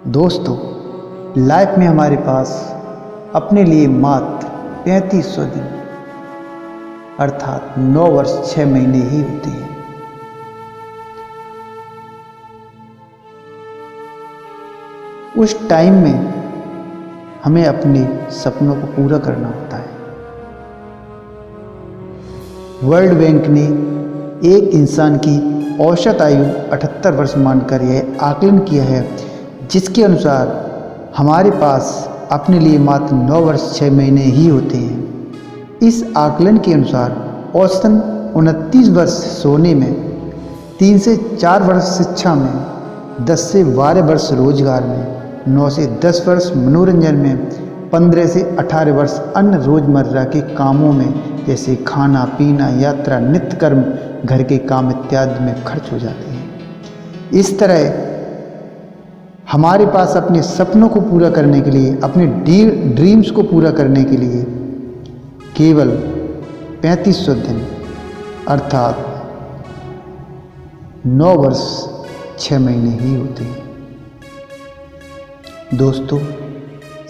दोस्तों, लाइफ में हमारे पास अपने लिए मात्र 3500 दिन अर्थात 9 वर्ष 6 महीने ही होते हैं। उस टाइम में हमें अपने सपनों को पूरा करना होता है। वर्ल्ड बैंक ने एक इंसान की औसत आयु 78 वर्ष मानकर यह आकलन किया है, जिसके अनुसार हमारे पास अपने लिए मात्र 9 वर्ष 6 महीने ही होते हैं। इस आकलन के अनुसार औसतन 29 वर्ष सोने में, 3 से 4 वर्ष शिक्षा में, 10 से 12 वर्ष रोजगार में, 9 से 10 वर्ष मनोरंजन में, 15 से 18 वर्ष अन्य रोजमर्रा के कामों में जैसे खाना पीना, यात्रा, नित्य कर्म, घर के काम इत्यादि में खर्च हो जाते हैं। इस तरह हमारे पास अपने सपनों को पूरा करने के लिए, अपने ड्रीम्स को पूरा करने के लिए केवल 3500 दिन अर्थात 9 वर्ष 6 महीने ही होते हैं। दोस्तों,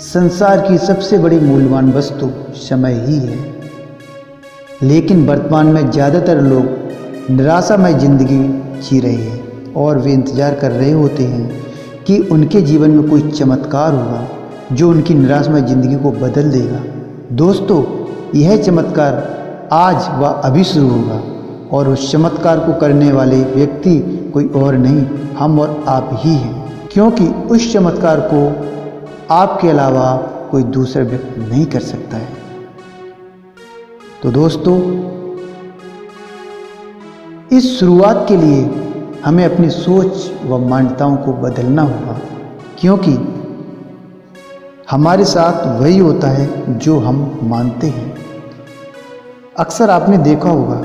संसार की सबसे बड़ी मूल्यवान वस्तु समय ही है, लेकिन वर्तमान में ज़्यादातर लोग निराशामय जिंदगी जी रहे हैं और वे इंतज़ार कर रहे होते हैं कि उनके जीवन में कोई चमत्कार होगा जो उनकी निराशामय ज़िंदगी को बदल देगा। दोस्तों, यह चमत्कार आज व अभी शुरू होगा और उस चमत्कार को करने वाले व्यक्ति कोई और नहीं, हम और आप ही हैं, क्योंकि उस चमत्कार को आपके अलावा कोई दूसरा व्यक्ति नहीं कर सकता है। तो दोस्तों, इस शुरुआत के लिए हमें अपनी सोच व मान्यताओं को बदलना होगा, क्योंकि हमारे साथ वही होता है जो हम मानते हैं। अक्सर आपने देखा होगा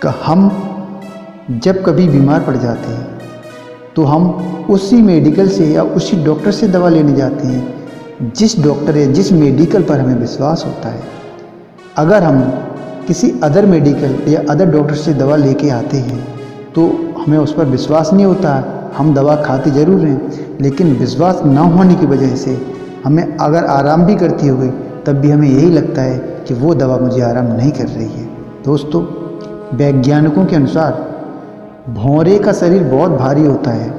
कि हम जब कभी बीमार पड़ जाते हैं तो हम उसी मेडिकल से या उसी डॉक्टर से दवा लेने जाते हैं जिस डॉक्टर या जिस मेडिकल पर हमें विश्वास होता है। अगर हम किसी अदर मेडिकल या अदर डॉक्टर से दवा लेके आते हैं तो हमें उस पर विश्वास नहीं होता। हम दवा खाते ज़रूर हैं, लेकिन विश्वास ना होने की वजह से हमें अगर आराम भी करती होगी तब भी हमें यही लगता है कि वो दवा मुझे आराम नहीं कर रही है। दोस्तों, वैज्ञानिकों के अनुसार भौरे का शरीर बहुत भारी होता है,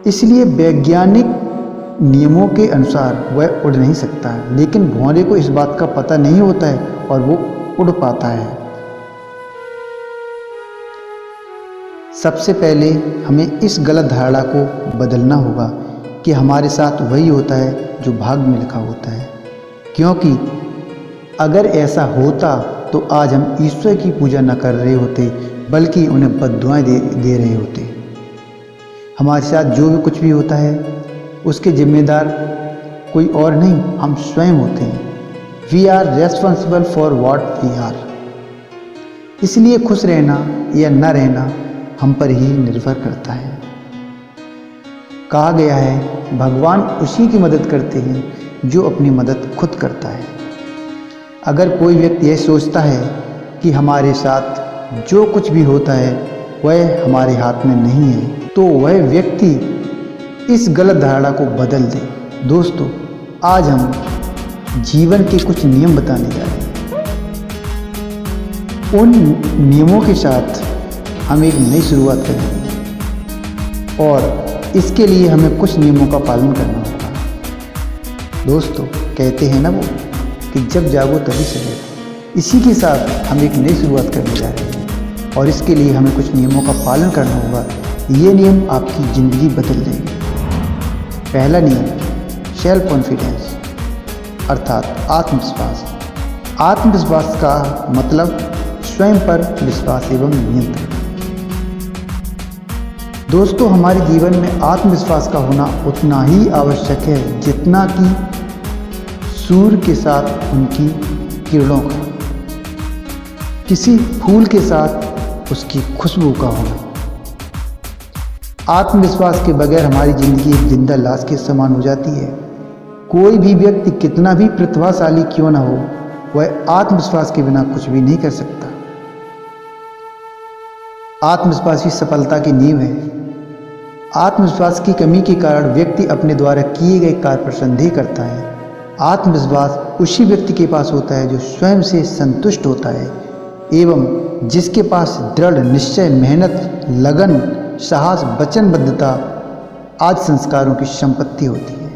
इसलिए वैज्ञानिक नियमों के अनुसार वह उड़ नहीं सकता, लेकिन भौरे को इस बात का पता नहीं होता है और वो उड़ पाता है। सबसे पहले हमें इस गलत धारणा को बदलना होगा कि हमारे साथ वही होता है जो भाग्य में लिखा होता है, क्योंकि अगर ऐसा होता तो आज हम ईश्वर की पूजा न कर रहे होते, बल्कि उन्हें बद्दुआएं दे रहे होते। हमारे साथ जो भी कुछ भी होता है उसके जिम्मेदार कोई और नहीं, हम स्वयं होते हैं। We are responsible for what we are. इसलिए खुश रहना या न रहना हम पर ही निर्भर करता है। कहा गया है, भगवान उसी की मदद करते हैं जो अपनी मदद खुद करता है। अगर कोई व्यक्ति यह सोचता है कि हमारे साथ जो कुछ भी होता है वह हमारे हाथ में नहीं है, तो वह व्यक्ति इस गलत धारणा को बदल दे। दोस्तों, आज हम जीवन के कुछ नियम बताने जा रहे हैं। उन नियमों के साथ हम एक नई शुरुआत करेंगे और इसके लिए हमें कुछ नियमों का पालन करना होगा। दोस्तों, कहते हैं ना वो कि जब जागो तभी सवेरे। इसी के साथ हम एक नई शुरुआत करने जा रहे हैं और इसके लिए हमें कुछ नियमों का पालन करना होगा। ये नियम आपकी ज़िंदगी बदल देंगे। पहला नियम, सेल्फ कॉन्फिडेंस अर्थात आत्मविश्वास। आत्मविश्वास का मतलब स्वयं पर विश्वास एवं नियंत्रण। दोस्तों, हमारे जीवन में आत्मविश्वास का होना उतना ही आवश्यक है जितना कि सूर्य के साथ उनकी किरणों का, किसी फूल के साथ उसकी खुशबू का होना। आत्मविश्वास के बगैर हमारी जिंदगी एक जिंदा लाश के समान हो जाती है। कोई भी व्यक्ति कितना भी प्रतिभाशाली क्यों ना हो, वह आत्मविश्वास के बिना कुछ भी नहीं कर सकता। आत्मविश्वास ही सफलता की नींव है। आत्मविश्वास की कमी के कारण व्यक्ति अपने द्वारा किए गए कार्य पर संदेह करता है। आत्मविश्वास उसी व्यक्ति के पास होता है जो स्वयं से संतुष्ट होता है एवं जिसके पास दृढ़ निश्चय, मेहनत, लगन, साहस, वचनबद्धता आदि संस्कारों की संपत्ति होती है।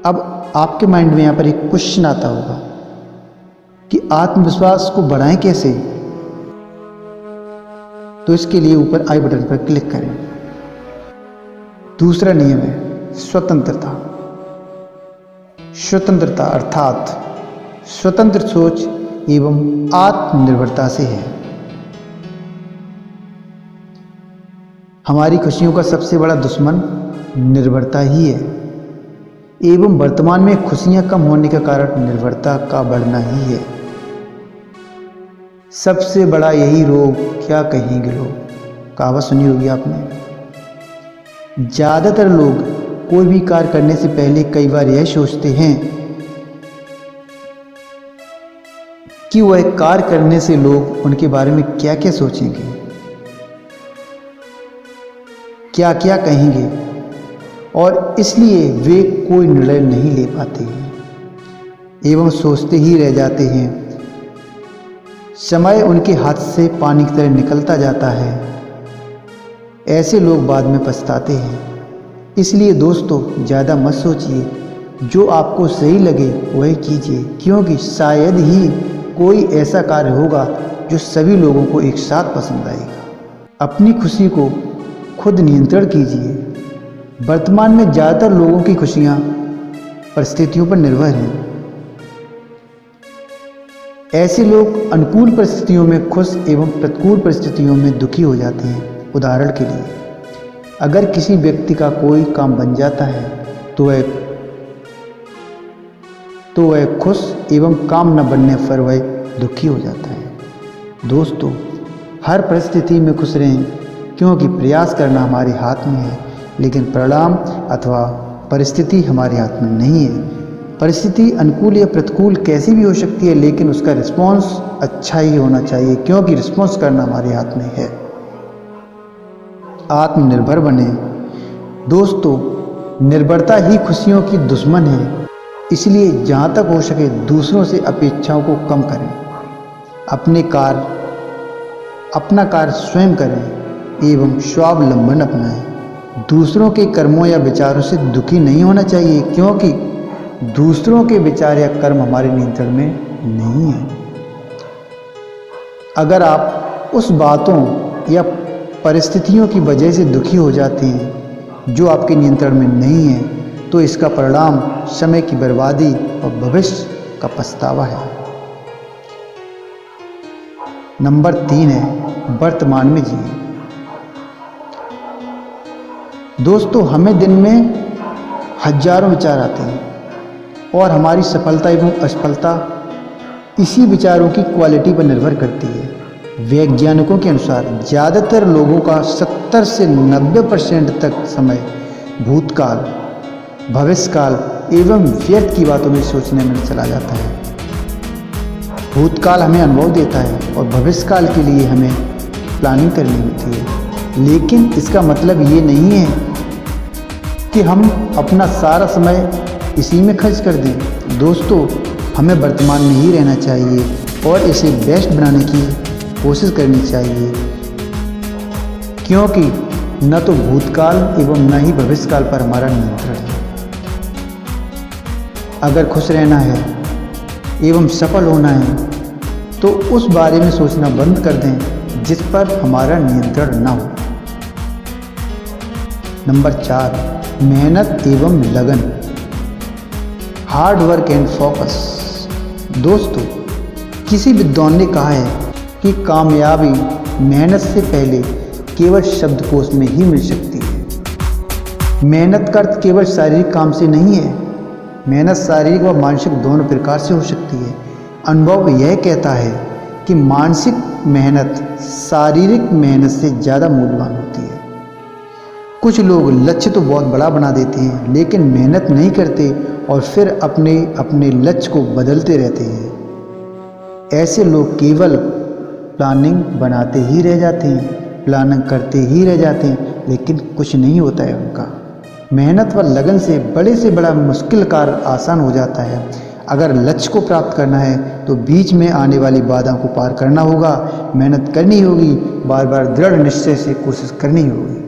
अब आपके माइंड में यहाँ पर एक क्वेश्चन आता होगा कि आत्मविश्वास को बढ़ाएं कैसे? तो इसके लिए ऊपर आई बटन पर क्लिक करें। दूसरा नियम है स्वतंत्रता। स्वतंत्रता अर्थात स्वतंत्र सोच एवं आत्मनिर्भरता से है। हमारी खुशियों का सबसे बड़ा दुश्मन निर्भरता ही है एवं वर्तमान में खुशियां कम होने का कारण निर्भरता का बढ़ना ही है। सबसे बड़ा यही रोग क्या कहेंगे लोग, कहावत सुनी होगी आपने। ज़्यादातर लोग कोई भी कार्य करने से पहले कई बार यह सोचते हैं कि वह कार्य करने से लोग उनके बारे में क्या क्या सोचेंगे, क्या क्या कहेंगे, और इसलिए वे कोई निर्णय नहीं ले पाते हैं एवं सोचते ही रह जाते हैं। समय उनके हाथ से पानी की तरह निकलता जाता है। ऐसे लोग बाद में पछताते हैं। इसलिए दोस्तों, ज़्यादा मत सोचिए, जो आपको सही लगे वही कीजिए, क्योंकि शायद ही कोई ऐसा कार्य होगा जो सभी लोगों को एक साथ पसंद आएगा। अपनी खुशी को खुद नियंत्रण कीजिए। वर्तमान में ज़्यादातर लोगों की खुशियाँ परिस्थितियों पर निर्भर हैं। ऐसे लोग अनुकूल परिस्थितियों में खुश एवं प्रतिकूल परिस्थितियों में दुखी हो जाते हैं। उदाहरण के लिए, अगर किसी व्यक्ति का कोई काम बन जाता है तो वह खुश एवं काम न बनने पर वह दुखी हो जाता है। दोस्तों, हर परिस्थिति में खुश रहें, क्योंकि प्रयास करना हमारे हाथ में है, लेकिन परिणाम अथवा परिस्थिति हमारे हाथ में नहीं है। परिस्थिति अनुकूल या प्रतिकूल कैसी भी हो सकती है, लेकिन उसका रिस्पॉन्स अच्छा ही होना चाहिए, क्योंकि रिस्पॉन्स करना हमारे हाथ में है। आत्मनिर्भर बने। दोस्तों, निर्भरता ही खुशियों की दुश्मन है। इसलिए जहाँ तक हो सके दूसरों से अपेक्षाओं को कम करें। अपना कार्य स्वयं करें एवं स्वावलंबन अपनाएं। दूसरों के कर्मों या विचारों से दुखी नहीं होना चाहिए, क्योंकि दूसरों के विचार या कर्म हमारे नियंत्रण में नहीं है। अगर आप उस बातों या परिस्थितियों की वजह से दुखी हो जाते हैं जो आपके नियंत्रण में नहीं है, तो इसका परिणाम समय की बर्बादी और भविष्य का पछतावा है। नंबर 3 है वर्तमान में जिए। दोस्तों, हमें दिन में हजारों विचार आते हैं और हमारी सफलता एवं असफलता इसी विचारों की क्वालिटी पर निर्भर करती है। वैज्ञानिकों के अनुसार ज़्यादातर लोगों का 70 से 90% तक समय भूतकाल, भविष्यकाल एवं व्यर्थ की बातों में सोचने में चला जाता है। भूतकाल हमें अनुभव देता है और भविष्यकाल के लिए हमें प्लानिंग करनी होती है, लेकिन इसका मतलब ये नहीं है कि हम अपना सारा समय इसी में खर्च कर दें। दोस्तों, हमें वर्तमान में ही रहना चाहिए और इसे बेस्ट बनाने की कोशिश करनी चाहिए, क्योंकि न तो भूतकाल एवं न ही भविष्यकाल पर हमारा नियंत्रण है। अगर खुश रहना है एवं सफल होना है तो उस बारे में सोचना बंद कर दें जिस पर हमारा नियंत्रण न हो। नंबर 4, मेहनत एवं लगन। Hard work and focus. दोस्तों, किसी विद्वान ने कहा है कि कामयाबी मेहनत से पहले केवल शब्दकोश में ही मिल सकती है। मेहनत का अर्थ केवल शारीरिक काम से नहीं है। मेहनत शारीरिक व मानसिक दोनों प्रकार से हो सकती है। अनुभव यह कहता है कि मानसिक मेहनत शारीरिक मेहनत से ज़्यादा मूल्यवान होती है। कुछ लोग लक्ष्य तो बहुत बड़ा बना देते हैं, लेकिन मेहनत नहीं करते और फिर अपने लक्ष्य को बदलते रहते हैं। ऐसे लोग केवल प्लानिंग बनाते ही रह जाते हैं प्लानिंग करते ही रह जाते हैं, लेकिन कुछ नहीं होता है उनका। मेहनत व लगन से बड़ा मुश्किल कार्य आसान हो जाता है। अगर लक्ष्य को प्राप्त करना है तो बीच में आने वाली बाधाओं को पार करना होगा, मेहनत करनी होगी, बार बार दृढ़ निश्चय से कोशिश करनी होगी।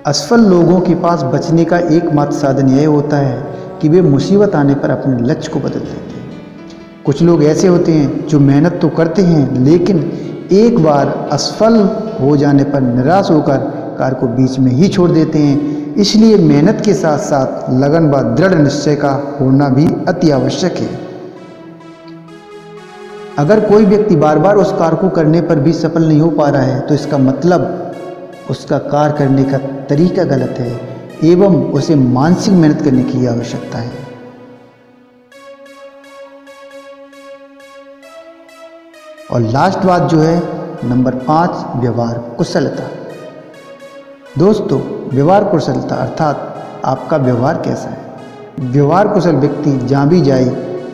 असफल लोगों के पास बचने का एकमात्र साधन यह होता है कि वे मुसीबत आने पर अपने लक्ष्य को बदल देते हैं। कुछ लोग ऐसे होते हैं जो मेहनत तो करते हैं, लेकिन एक बार असफल हो जाने पर निराश होकर कार्य को बीच में ही छोड़ देते हैं। इसलिए मेहनत के साथ साथ लगन व दृढ़ निश्चय का होना भी अति आवश्यक है। अगर कोई व्यक्ति बार बार उस कार्य को करने पर भी सफल नहीं हो पा रहा है तो इसका मतलब उसका कार्य करने का तरीका गलत है एवं उसे मानसिक मेहनत करने की आवश्यकता है। और लास्ट बात जो है नंबर 5, व्यवहार कुशलता। दोस्तों, व्यवहार कुशलता अर्थात आपका व्यवहार कैसा है। व्यवहार कुशल व्यक्ति जहाँ भी जाए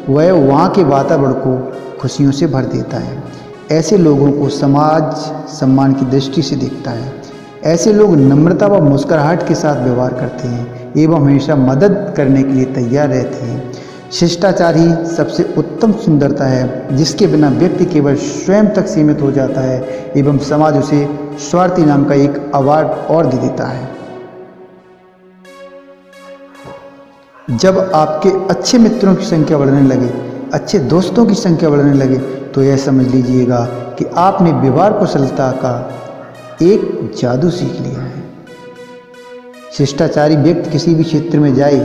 वह वहाँ के वातावरण को खुशियों से भर देता है। ऐसे लोगों को समाज सम्मान की दृष्टि से देखता है। ऐसे लोग नम्रता व मुस्कुराहट के साथ व्यवहार करते हैं एवं हमेशा मदद करने के लिए तैयार रहते हैं। शिष्टाचार ही सबसे उत्तम सुंदरता है, जिसके बिना व्यक्ति केवल स्वयं तक सीमित हो जाता है एवं समाज उसे स्वार्थी नाम का एक अवार्ड और दे देता है। जब आपके अच्छे मित्रों की संख्या बढ़ने लगे, अच्छे दोस्तों की संख्या बढ़ने लगे, तो यह समझ लीजिएगा कि आपने व्यवहार कुशलता का एक जादू सीख लिया है। शिष्टाचारी व्यक्ति किसी भी क्षेत्र में जाए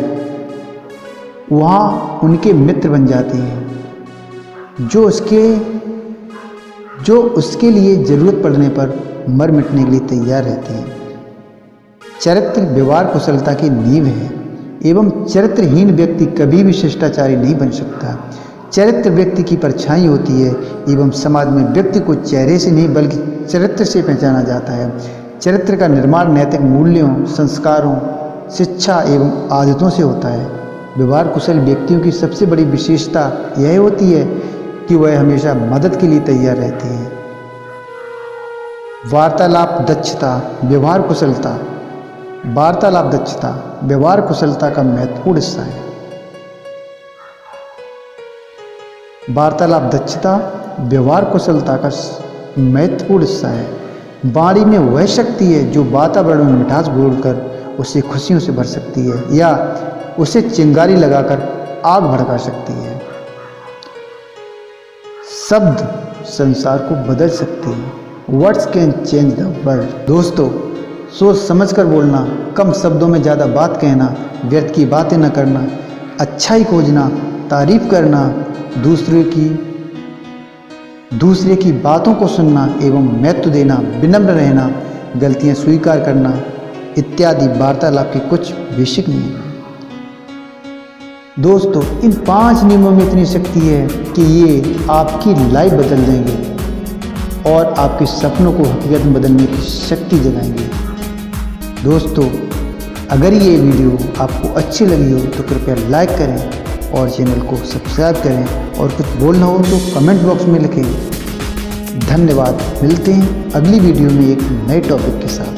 वहाँ उनके मित्र बन जाते हैं, जो उसके लिए ज़रूरत पड़ने पर मर मिटने के लिए तैयार रहते हैं। चरित्र व्यवहार कुशलता की नींव है एवं चरित्रहीन व्यक्ति कभी भी शिष्टाचारी नहीं बन सकता। चरित्र व्यक्ति की परछाई होती है एवं समाज में व्यक्ति को चेहरे से नहीं बल्कि चरित्र से पहचाना जाता है। चरित्र का निर्माण नैतिक मूल्यों, संस्कारों, शिक्षा एवं आदतों से होता है। व्यवहार कुशल व्यक्तियों की सबसे बड़ी विशेषता यह होती है कि वह हमेशा मदद के लिए तैयार रहते हैं। वार्तालाप दक्षता, व्यवहार कुशलता। वार्तालाप दक्षता व्यवहार कुशलता का महत्वपूर्ण हिस्सा है। वार्तालाप दक्षता व्यवहार कुशलता का महत्वपूर्ण हिस्सा है। वाणी में वह शक्ति है जो वातावरण में मिठास घोलकर उसे खुशियों से भर सकती है या उसे चिंगारी लगाकर आग भड़का सकती है। शब्द संसार को बदल सकते हैं। Words can change the world. दोस्तों, सोच समझ कर बोलना, कम शब्दों में ज़्यादा बात कहना, व्यर्थ की बातें न करना, अच्छाई खोजना, तारीफ करना, दूसरे की बातों को सुनना एवं महत्व देना, विनम्र रहना, गलतियां स्वीकार करना इत्यादि वार्तालाप के कुछ बेसिक नियम हैं। दोस्तों, इन 5 नियमों में इतनी शक्ति है कि ये आपकी लाइफ बदल देंगे और आपके सपनों को हकीकत में बदलने की शक्ति जगाएंगे। दोस्तों, अगर ये वीडियो आपको अच्छी लगी हो तो कृपया लाइक करें और चैनल को सब्सक्राइब करें और कुछ बोलना हो तो कमेंट बॉक्स में लिखें। धन्यवाद। मिलते हैं अगली वीडियो में एक नए टॉपिक के साथ।